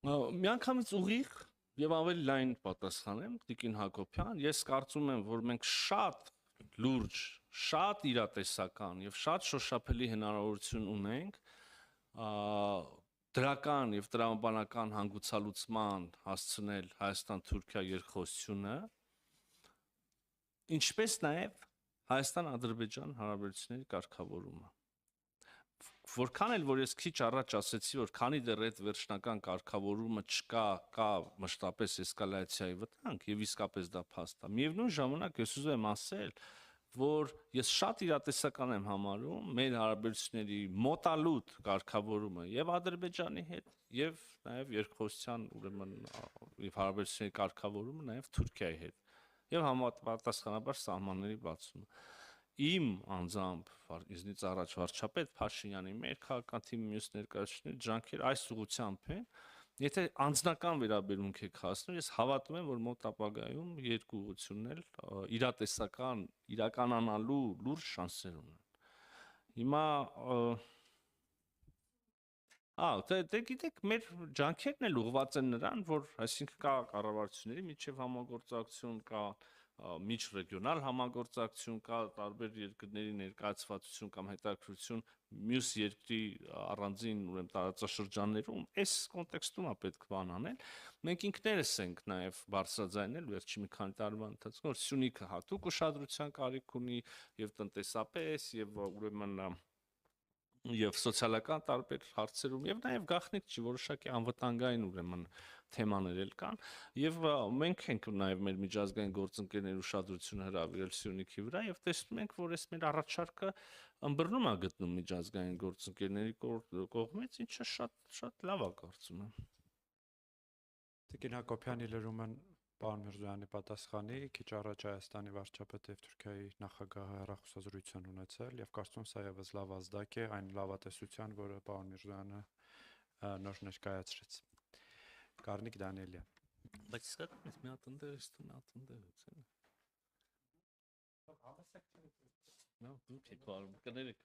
Միանգամից ուղիղ եւ ավելի լայն պատասխանեմ Տիկին Հակոբյան, ես կարծում եմ, որ մենք շատ լուրջ, շատ իրատեսական եւ շատ շոշափելի հնարավորություն ունենք դրական եւ տրամաբանական հանգուցալուծման հասցնել Հայաստան-Թուրքիա երկխոսությունը, ինչպես նաեւ Հայաստան-Ադրբեջան հարաբերությունների կարգավորումը։ Որքան էլ որ ես քիչ առաջ ասացի, որ քանի դեռ այդ վերջնական կարգավորումը չկա, կա մշտապես էսկալացիայի վտանգ եւ իսկապես դա փաստ է։ Միևնույն ժամանակ ես ուզում եմ ասել, որ ես շատ իրատեսական եմ համարում մեր հարաբերությունների մոտալուտ կարգավորումը եւ Ադրբեջանի հետ եւ նաեւ երկխոսության ուրեմն եւ հարաբերությունների կարգավորումը նաեւ Թուրքիայի հետ եւ համապատասխանաբար սահմանների բացումը։ Իմ անձամբ ինձնից առաջ վարչապետ Փաշինյանի մեր քաղաքական թիմի մյուս ներկայացուցիչների ջանքեր այս ուղղությամբ են, եթե անձնական վերաբերմունք եք հասնում, ես հավատում եմ, որ մոտ ապագայում երկու ուղղությունն էլ իրատեսական իրականանալու լուրջ շանսեր ունեն։ Հիմա դե գիտեք, մեր ջանքերն էլ ուղղված են նրան, որ այսինքն կա կառավարությունների միջև համագործակցություն, կա միջռեգիոնալ համագործակցություն, կա տարբեր երկրների ներկայացվածություն կամ հետաքրքրություն մյուս երկրի առանձին ուրեմն տարածաշրջաններում, այս կոնտեքստում է պետք բան անել։ Մենք ինքներս ենք նաև բարձրաձայնել վերջի մի քանի տարվա ընթացքում, որ Սյունիքը հատուկ ուշադրության կարիք ունի եւ տնտեսապես եւ ուրեմն եւ սոցիալական տարբեր հարցերում եւ նաեւ գաղտնիք չի որոշակի անվտանգային ուրեմն թեմաներ էլ կան եւ մենք ենք նաեւ մեր միջազգային գործընկերների ուշադրությունը հրավիրել Սյունիքի վրա եւ տեսնում ենք, որ այս մեր առաջարկը ըմբռնում է գտնում միջազգային գործընկերների կողմից, ինչը շատ լավ է կարծում եմ։ Տիկին Հակոբյանի լրումն պարոն Միրզոյանի պատասխանի, քիչ առաջ Հայաստանի վարչապետը եւ Թուրքիայի նախագահը հեռախոսազրույցն ունեցել եւ կարծում սա եւս լավ ազդակ է այն լավատեսության, որը պարոն Միրզոյանը նոր ներկայացրեց։ Կարնիկ Դանիելյան։ Բայց իսկապես մի հատ ընդեղից մի հատ ընդեղից է։ Նա դուք եք կներեք